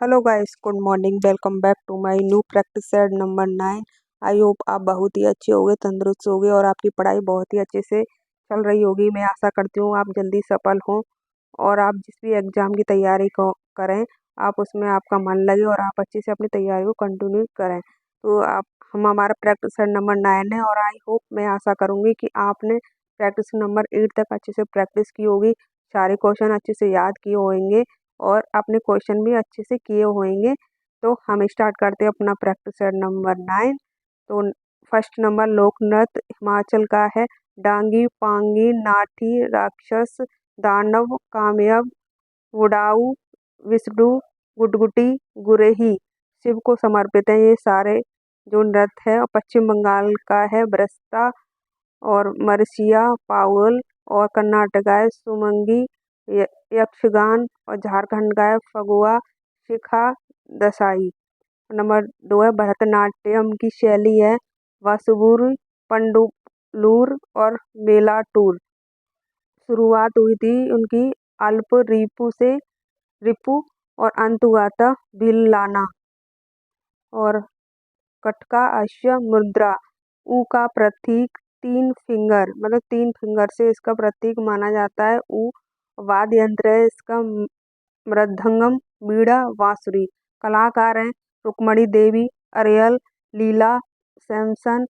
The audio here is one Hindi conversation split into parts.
Hello guys, good morning. Welcome back to my new practice set number 9। I hope आप बहुत ही अच्छे होगे, तंदुरुस्त होगे और आपकी पढ़ाई बहुत ही अच्छे से चल रही होगी। मैं आशा करती हूँ आप जल्दी सफल हों और आप जिस भी एग्ज़ाम की तैयारी को करें, आप उसमें आपका मन लगे और आप अच्छे से अपनी तैयारी को कंटिन्यू करें। तो आप हम हमारा प्रैक्टिस सेट नंबर 9 है और आई होप, मैं आशा करूँगी कि आपने प्रैक्टिस नंबर 8 तक अच्छे से प्रैक्टिस की होगी, सारे क्वेश्चन अच्छे से याद किए होंगे और अपने क्वेश्चन भी अच्छे से किए होंगे। तो हम स्टार्ट करते हैं अपना प्रैक्टिस सेट नंबर 9। तो फर्स्ट नंबर लोक नृत्य हिमाचल का है। डांगी, पांगी, नाठी, राक्षस, दानव, कामयाब, उड़ाऊ, विष्णु, गुटगुटी, गुरेही शिव को समर्पित है। ये सारे जो नृत्य है और पश्चिम बंगाल का है ब्रस्ता और मरसिया, पाउल और कर्नाटक का है सुमंगी, यक्षगान और झारखंड का है फगुआ, शिखा, दसाई। नंबर 2 है भरतनाट्यम की शैली है वासुबुर, पंडुलूर और मेलाटूर। शुरुआत हुई थी उनकी अल्प रिपु और अंत हुआ था भिल्लाना। और कटका अश्व मुद्रा, ऊ का प्रतीक 3 फिंगर, मतलब 3 फिंगर से इसका प्रतीक माना जाता है। ऊ वाद्य यंत्र है इसका मृदंगम, बीड़ा, बांसुरी। कलाकार हैं रुक्मणी देवी, अरियल, लीला, सैमसन,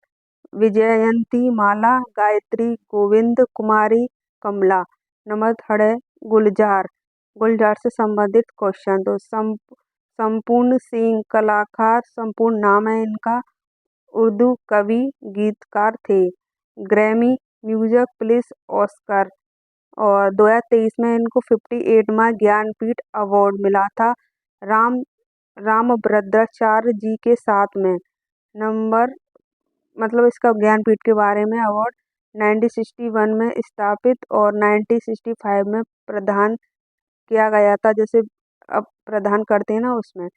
विजयंती माला, गायत्री, गोविंद कुमारी, कमला। नंबर 3 है गुलजार। गुलजार से संबंधित क्वेश्चन। तो संपूर्ण सिंह कलाकार, संपूर्ण नाम है इनका, उर्दू कवि, गीतकार थे। Grammy music place Oscar. और 2023 में इनको 58वां ज्ञानपीठ अवार्ड मिला था राम रामभद्राचार्य जी के साथ में। नंबर मतलब इसका ज्ञानपीठ के बारे में अवार्ड 1961 में स्थापित और 1965 में प्रदान किया गया था, जैसे अब प्रदान करते हैं ना उसमें।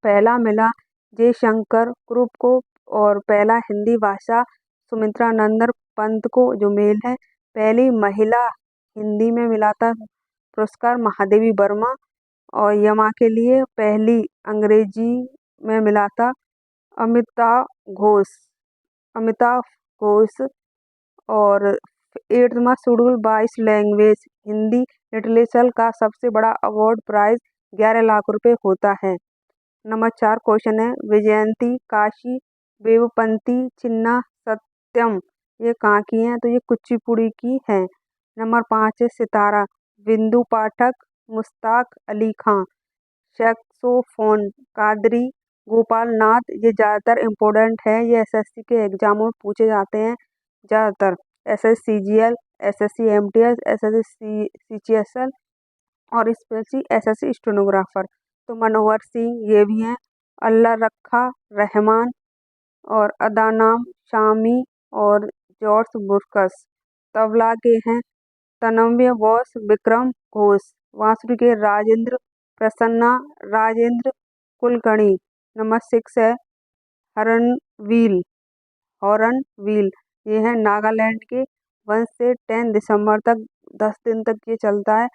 पहला मिला जयशंकर ग्रुप को और पहला हिंदी भाषा सुमित्रा नंदन पंत को जो मेल है। पहली महिला हिंदी में मिला था पुरस्कार महादेवी वर्मा। और यमा के लिए पहली अंग्रेजी में मिला था अमिताभ घोष अमिताभ घोष। और 8वां शेड्यूल 22 लैंग्वेज हिंदी लिटरेचर का सबसे बड़ा अवार्ड प्राइज 11 लाख रुपए होता है। नंबर 4 क्वेश्चन है विजयंती काशी, वेवपंती चिन्ना, सत्यम, ये कहाँ की हैं? तो ये कुचिपुड़ी की हैं। नंबर 5 है सितारा, बिंदु पाठक, मुश्ताक अली खां। सैक्सोफोन, कादरी, गोपाल नाथ। ये ज़्यादातर इम्पोर्टेंट है, ये एसएससी के एग्जामों में पूछे जाते हैं ज़्यादातर। एसएससीजीएल, एसएससी एमटीएस, एसएससी सीजीएसएल और स्पेशली एसएससी स्टेनोग्राफर। तो मनोहर सिंह ये भी हैं। अल्लाह रखा रहमान और अदानाम शामी और जॉर्ज बुर्कस। तबला के हैं तनव्य बोस, विक्रम घोष। बांसुरी के राजेंद्र प्रसन्ना, राजेंद्र कुलकर्णी। नंबर 6 है हरनवील हॉर्नबिल। ये है नागालैंड के। 1 से 10 दिसंबर तक 10 दिन तक ये चलता है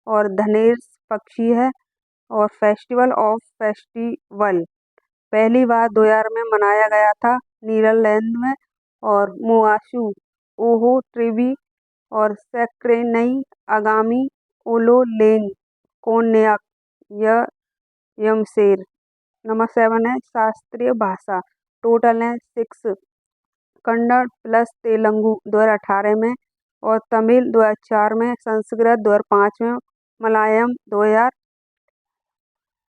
और धनेश पक्षी है। और फेस्टिवल ऑफ फेस्टिवल पहली बार 2000 में मनाया गया था नीदरलैंड में। और मुआशू, ओहो ट्रिवी और सैक्रेनई, आगामी, ओलोलेंग, कोन्याक, य यमशेर। नंबर 7 है शास्त्रीय भाषा। टोटल है 6। कन्नड़ प्लस तेलुगु 2018 में और तमिल 2004 में, संस्कृत 2005 में,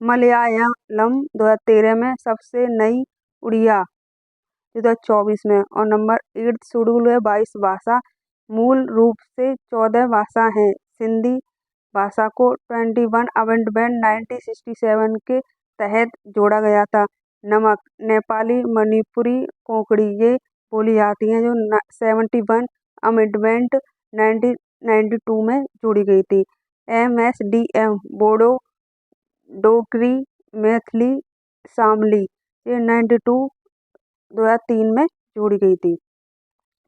मलयालम 2013 में, सबसे नई उड़िया 2024 में। और नंबर 8 शेड्यूल है 22 भाषा। मूल रूप से 14 भाषा हैं। सिंधी भाषा को 21 अमेंडमेंट 1967 के तहत जोड़ा गया था। नमक, नेपाली, मणिपुरी, कोंकणी ये बोली जाती हैं जो 71 अमेंडमेंट 1992 में जोड़ी गई थी। एमएसडीएम बोडो, डोगरी, मैथिली, शामली ये 2003 में जोड़ी गई थी।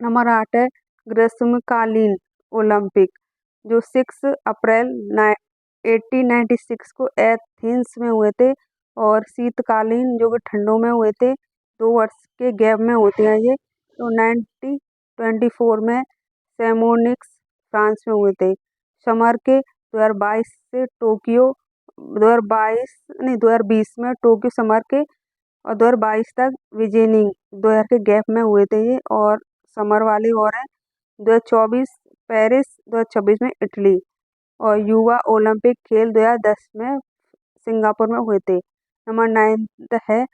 नंबर 8 है ग्रीष्मकालीन ओलंपिक जो 6 अप्रैल 1896 को एथेंस में हुए थे। और शीतकालीन जो कि ठंडों में हुए थे, 2 वर्ष के गैप में होते हैं ये। तो 1924 में सैमोनिक्स फ्रांस में हुए थे। समर के 2022 से टोक्यो 2022 नहीं 2020 में टोक्यो समर के, और 2022 तक बीजिंग 2000 के गैप में हुए थे ये। और समर वाले और हैं 2024 पेरिस, 2026 में इटली। और युवा ओलंपिक खेल 2010 में सिंगापुर में हुए थे। नंबर 9 है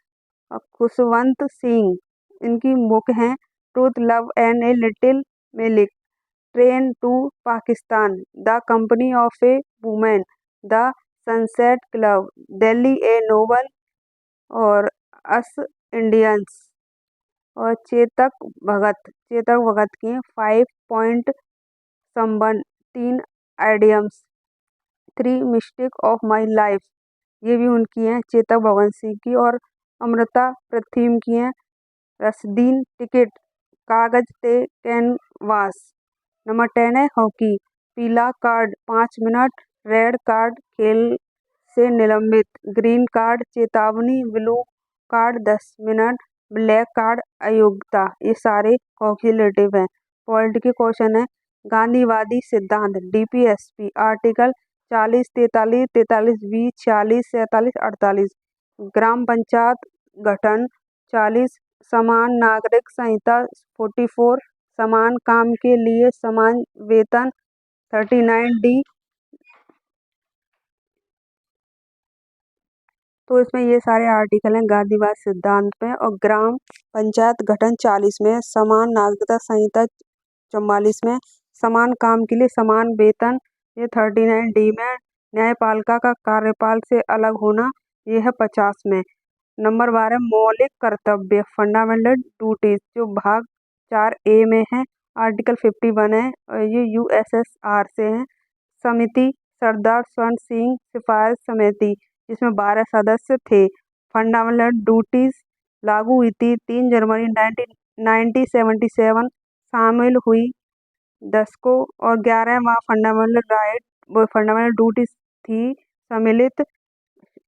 खुशवंत सिंह। इनकी बुक है truth love and a little milk, train to Pakistan, the company of a women, the sunset club, Delhi a novel, और अस इंडियंस। और चेतक भगत की 5 पॉइंट संबंध, 3 idioms, 3 mistake of my life, ये भी उनकी हैं चेतक भगत सिंह की। और अमृता प्रथीम की हैं रसदीन टिकट, कागज ते कैनवास। नंबर 10 है हॉकी, पीला कार्ड 5 मिनट, रेड कार्ड खेल से निलंबित, ग्रीन कार्ड चेतावनी, blue card 10 minute, black card अयोग्यता। ये सारे हॉकी रिलेटिव हैं। पॉलिटी के क्वेश्चन है गांधीवादी सिद्धांत, डीपीएसपी, आर्टिकल 40, 43, 43 बी, 46, 47, 48, ग्राम पंचायत गठन 40, समान नागरिक संहिता 44, समान काम के लिए समान वेतन 39D। तो इसमें ये सारे आर्टिकल हैं गांधीवाद सिद्धांत पे। और ग्राम पंचायत गठन 40 में, समान नागरिकता संहिता 44 में, समान काम के लिए समान वेतन ये 39D में, न्यायपालिका का कार्यपाल से अलग होना ये है 50 में। नंबर 12 मौलिक कर्तव्य, फंडामेंटल ड्यूटीज, जो भाग 4A में है, आर्टिकल 51 है। और ये यूएसएसआर से है। समिति सरदार स्वर्ण सिंह सिफारिश समिति, जिसमें 12 सदस्य थे। फंडामेंटल ड्यूटीज लागू हुई थी 3 जनवरी 1977, शामिल हुई 10 को। और 11वां फंडामेंटल ड्यूटीज थी सम्मिलित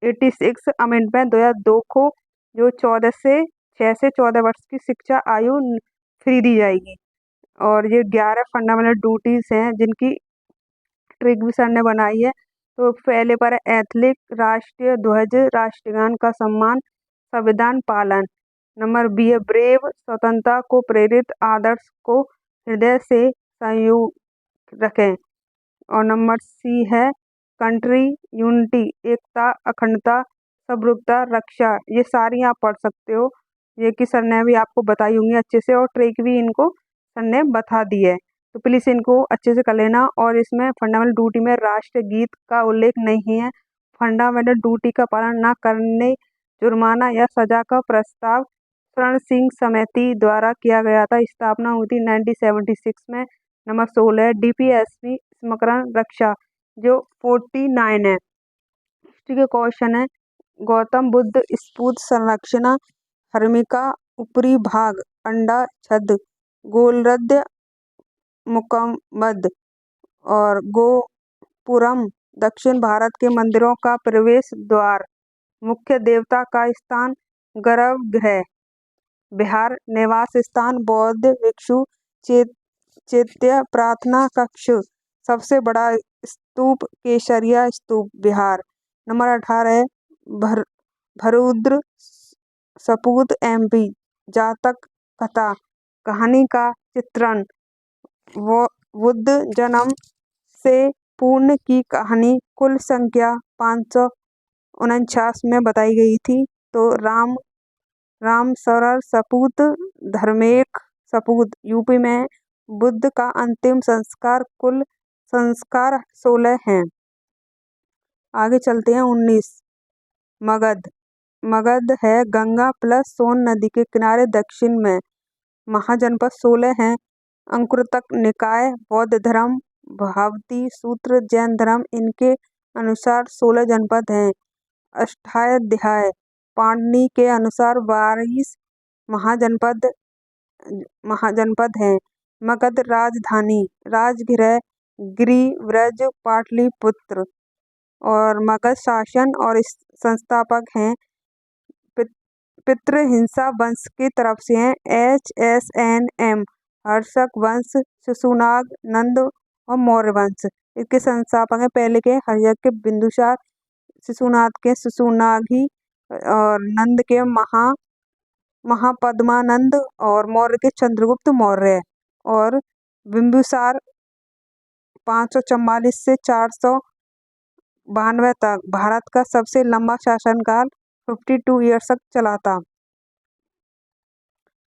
86 अमेंडमेंट 2002 को, जो 6 से 14 वर्ष की शिक्षा आयु फ्री दी जाएगी। और ये 11 फंडामेंटल ड्यूटीज हैं जिनकी ट्रिक भी सर ने बनाई है। तो पहले पर एथलिक, राष्ट्रीय ध्वज, राष्ट्रगान का सम्मान, संविधान पालन। नंबर बी है ब्रेव, स्वतंत्रता को प्रेरित, आदर्श को हृदय से संयोग रखें। और नंबर सी है कंट्री यूनिटी, एकता, अखंडता, समरूपता, रक्षा। ये सारी आप पढ़ सकते हो, ये कि सर ने भी आपको बताई होंगी अच्छे से, और ट्रिक भी इनको सर ने बता दी है। तो प्लीज़ इनको अच्छे से कर लेना। और इसमें फंडामेंटल ड्यूटी में राष्ट्रगीत का उल्लेख नहीं है। फंडामेंटल ड्यूटी का पालन न करने जुर्माना या सजा का प्रस्ताव स्वर्ण सिंह समिति द्वारा किया गया था। स्थापना हुई थी 1976 में। नंबर 16 है डीपीएसपी समकरण रक्षा, जो 49 है। हिस्ट्री के क्वेश्चन है गौतम बुद्ध स्फूर्त संरचना, हर्मिका ऊपरी भाग, अंडा छद, गोलरद्द मुकम्मद, और गोपुरम दक्षिण भारत के मंदिरों का प्रवेश द्वार, मुख्य देवता का स्थान, गर्भगृह, बिहार निवास स्थान, बौद्ध भिक्षु चैत्य प्रार्थना कक्ष, सबसे बड़ा स्तूप केसरिया स्तूप, बिहार। नंबर 18 है भरुद्र सपूत एमपी, जातक कथा, कहानी का चित्रण, वो बुद्ध जन्म से पूर्ण की कहानी, कुल संख्या 549 में बताई गई थी। तो राम सरर सपूत, धर्मेक सपूत यूपी में, बुद्ध का अंतिम संस्कार, कुल संस्कार 16 हैं। आगे चलते हैं 19 मगध है गंगा प्लस सोन नदी के किनारे दक्षिण में। महाजनपद 16 हैं। अंकुरतक निकाय, बौद्ध धर्म, भावती सूत्र, जैन धर्म, इनके अनुसार 16 जनपद हैं। अष्टाध्याय पाणिनि के अनुसार 22 महाजनपद हैं। मगध राजधानी, राजगृह, गिरिव्रज, पाटलिपुत्र। और मगध शासन और इस संस्थापक हैं। पितृहिंसा वंश की तरफ से हैं HSNM, हर्षक वंश, शिशुनाग, नंद और मौर्य वंश। इसके संस्थापक हैं पहले के हर्षक के बिंदुसार, शिशुनाथ के शिशुनागी और नंद के महापद्मानंद और मौर्य के चंद्रगुप्त मौर्य। और बिंदुसार 544 से 492 तक भारत का सबसे लंबा शासनकाल 52 ईयर्स तक चला था।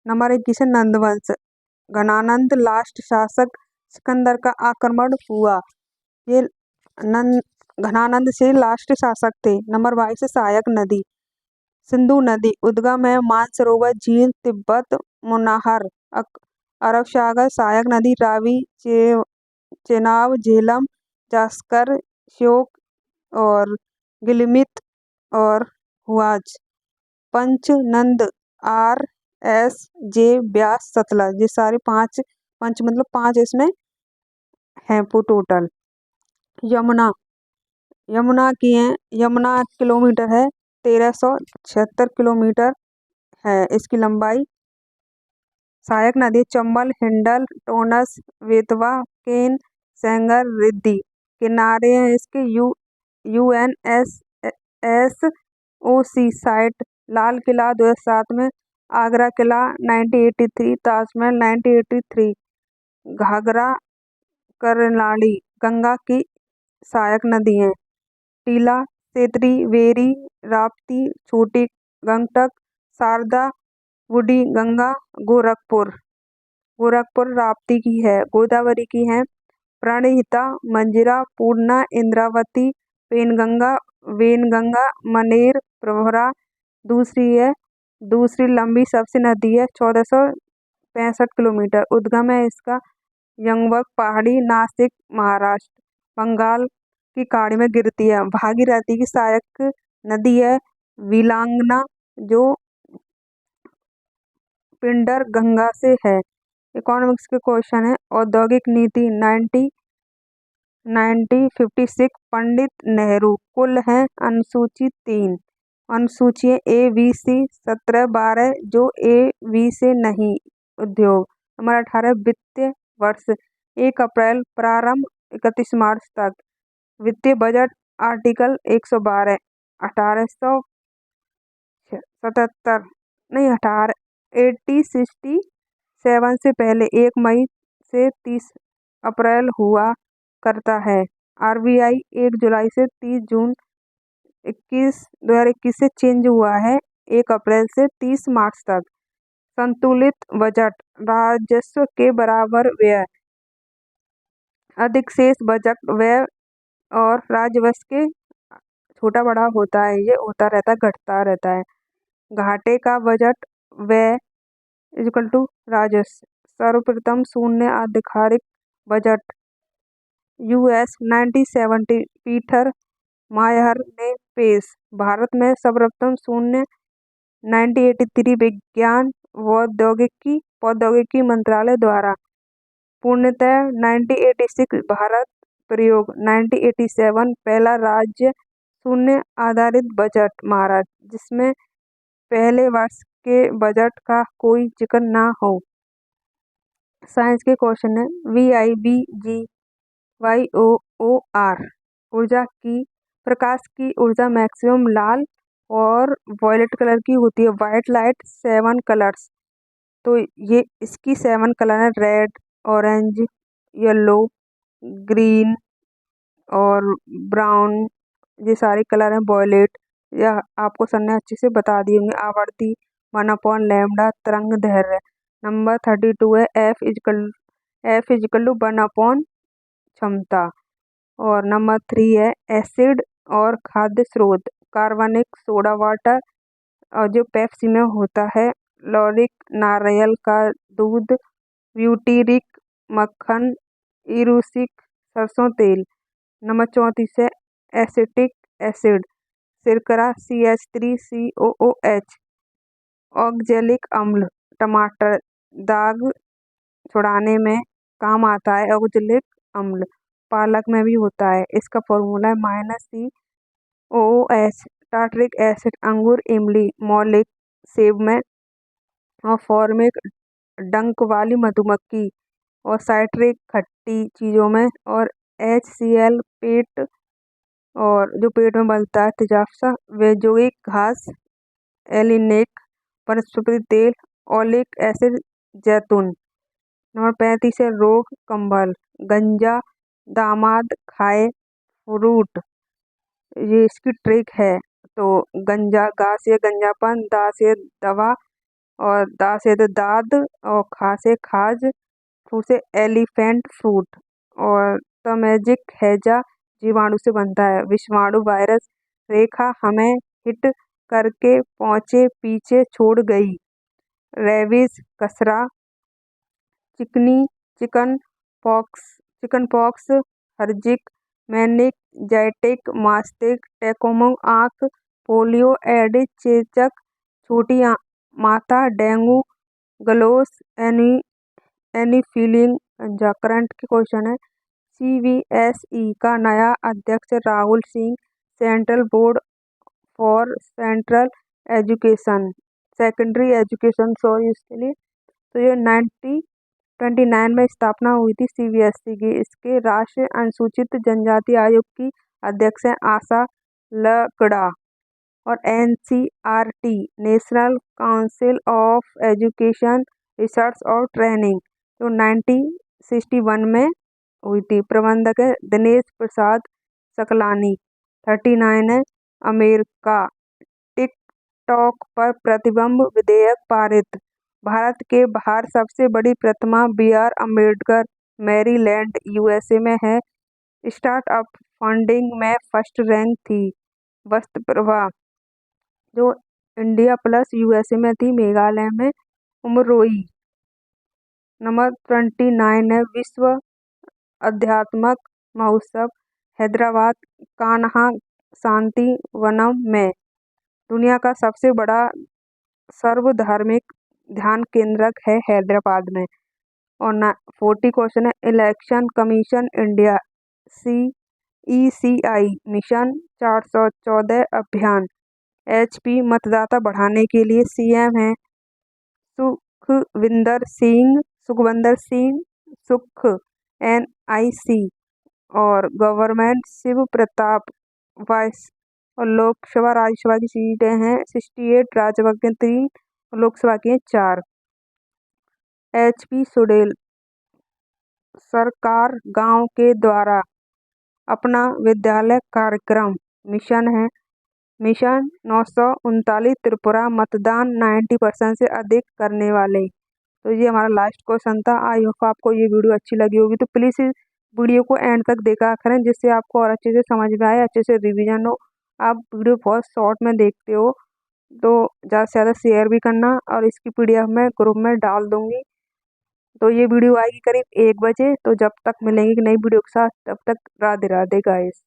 नंबर 21 है नंदवंश। घनानंद लास्ट शासक सिकंदर का आक्रमण हुआ। ये घनानंद से लास्ट शासक थे। नंबर 22 है सहायक नदी। सिंधु नदी उद्गम है मानसरोवर झील, तिब्बत, मुनाहर, अरब सागर। सहायक नदी रावी, चेनाब, झेलम, जास्कर, श्योक और गिलमित और हुआज। पंच, नंद, RSJ, ब्यास, सतलज। ये सारे पांच, पंच मतलब पांच इसमें हैं टोटल। यमुना की है, यमुना किलोमीटर है, 1376 किलोमीटर है इसकी लंबाई। सहायक नदी चंबल, हिंडल, टोनस, बेतवा, केन, सेंगर, रिद्धि। किनारे हैं इसके UNSSOC साइट, लाल किला 2007 में, आगरा किला 1983, ताजमहल 1983। घाघरा, करनाली गंगा की सहायक नदी है। टीला, सेतरी, वेरी, राप्ती, छोटी गंगटक, शारदा, बूढ़ी गंगा, गोरखपुर राप्ती की है। गोदावरी की है प्रणहिता, मंजिरा, पूर्णा, इंद्रावती, पेनगंगा, वेनगंगा, मनेर, प्रवरा। दूसरी लंबी सबसे नदी है 1465 किलोमीटर। उद्गम है इसका यंगवक पहाड़ी, नासिक, महाराष्ट्र। बंगाल की खाड़ी में गिरती है। भागीरथी की सहायक नदी है विलांगना, जो पिंडर गंगा से है। इकोनॉमिक्स के क्वेश्चन है। औद्योगिक नीति 1956, पंडित नेहरू। कुल है अनुसूची 3, अनुसूची ABC 17-12 जो AB से नहीं। उद्योग नंबर 18 वित्तीय वर्ष 1 अप्रैल प्रारंभ 31 मार्च तक। वित्तीय बजट आर्टिकल 112 1877 नहीं 1867 से पहले 1 मई से 30 अप्रैल हुआ करता है। RBI 1 जुलाई से 30 जून 2021 से चेंज हुआ है 1 अप्रैल से 30 मार्च तक। संतुलित बजट राजस्व के बराबर व्यय, अधिक शेष बजट व्यय और राजस्व के छोटा बड़ा होता है, ये होता रहता है, घटता रहता है। घाटे का बजट व्यय इक्वल टू राजस्व। सर्वप्रथम शून्य आधिकारिक बजट US 1970 पीटर मायर ने पेश। भारत में सर्वप्रथम शून्य 1983 विज्ञान प्रौद्योगिकी मंत्रालय द्वारा। पूर्णतः 1986 भारत प्रयोग 1987 पहला राज्य शून्य आधारित बजट महाराष्ट्र, जिसमें पहले वर्ष के बजट का कोई जिक्र ना हो। साइंस के क्वेश्चन है। VIBGYOR ऊर्जा की, प्रकाश की ऊर्जा मैक्सिमम लाल और वॉयलेट कलर की होती है। व्हाइट लाइट 7 कलर्स, तो ये इसकी 7 कलर है रेड, ऑरेंज, येलो, ग्रीन और ब्राउन। ये सारे कलर हैं वॉयलेट। यह आपको सर ने अच्छे से बता दिए होंगे। आवर्ती 1/λ तरंग दैर्ध्य। नंबर 32 है F इजिकल टू 1/, क्षमता। और नंबर 3 है एसिड और खाद्य स्रोत, कार्बनिक, सोडा वाटर और जो पेप्सी में होता है, लॉरिक, नारियल का दूध, ब्यूटीरिक, मक्खन, इरूसिक, सरसों तेल। नंबर 34 है एसिटिक एसिड, सिरका, CH3COOH। ऑक्जेलिक अम्ल, टमाटर, दाग छुड़ाने में काम आता है ऑक्जेलिक अम्ल। पालक में भी होता है। इसका फॉर्मूला है -C OOH टार्टरिक एसिड अंगूर इमली मौलिक सेब में, और फॉर्मिक डंक वाली मधुमक्खी, और साइट्रिक खट्टी चीज़ों में, और HCl पेट, और जो पेट में बनता है तेजाब सा वे यौगिक घास, एलिनेक वनस्पति तेल, ओलिक एसिड जैतून। नंबर 35 है रोग कंबल, गंजा दामाद खाए फ्रूट, ये इसकी ट्रिक है। तो गंजा गा से गंजापन, दा से दवा, और दा से दाद, और खा से खाज, फ्रूट से एलिफेंट फ्रूट, और तमेजिक हैजा जीवाणु से बनता है। विषाणु वायरस रेखा हमें हिट करके पहुंचे पीछे छोड़ गई। रेबीज कसरा, चिकनी चिकन पॉक्स, हर्जिक मेनिंजाइटिक मास्टिक टेकोमो आँख, पोलियो एडिस चेचक छोटी माता, डेंगू ग्लोस एनीफिलीन गंजा। करंट के क्वेश्चन है, CBSE का नया अध्यक्ष Rahul Singh, central board for central education secondary education, sorry इसके लिए। तो ये 1929 में स्थापना हुई थी CBSE की। इसके राष्ट्रीय अनुसूचित जनजाति आयोग की अध्यक्ष हैं आशा लकड़ा। और NCERT national council of education research और ट्रेनिंग जो 1961 में हुई थी। प्रबंधक है दिनेश प्रसाद सकलानी। 39 है अमेरिका, टिकटॉक पर प्रतिबंध विधेयक पारित। भारत के बाहर सबसे बड़ी प्रतिमा BR अम्बेडकर मैरीलैंड USA में है। स्टार्टअप फंडिंग में फर्स्ट रैंक थी वस्त्र प्रभा जो इंडिया प्लस USA में थी, मेघालय में उमरोई। नंबर 29 है विश्व अध्यात्मक महोत्सव हैदराबाद कान्हा शांति वनम में। दुनिया का सबसे बड़ा सर्वधार्मिक ध्यान केंद्रक है हैदराबाद में। और 40 क्वेश्चन है election commission India CECI mission 414 अभियान। HP मतदाता बढ़ाने के लिए CM है सुखविंदर सिंह सुख NIC। और गवर्नमेंट शिव प्रताप वाइस। और लोकसभा राज्यसभा की सीटें हैं 68, राज्यसभा की 3, लोकसभा की 4। HP सुडेल सरकार गांव के द्वारा अपना विद्यालय कार्यक्रम मिशन है। मिशन 939 त्रिपुरा मतदान 90% से अधिक करने वाले। तो ये हमारा लास्ट क्वेश्चन था। आई होप आपको ये वीडियो अच्छी लगी होगी, तो प्लीज़ इस वीडियो को एंड तक देखा करें जिससे आपको और अच्छे से समझ में आए, अच्छे से रिवीजन हो। आप वीडियो बहुत शॉर्ट में देखते हो तो ज़्यादा से ज़्यादा शेयर भी करना, और इसकी PDF मैं ग्रुप में डाल दूँगी। तो ये वीडियो आएगी करीब 1 बजे। तो जब तक मिलेंगे कि नई वीडियो के साथ, तब तक राधे राधे गाइस।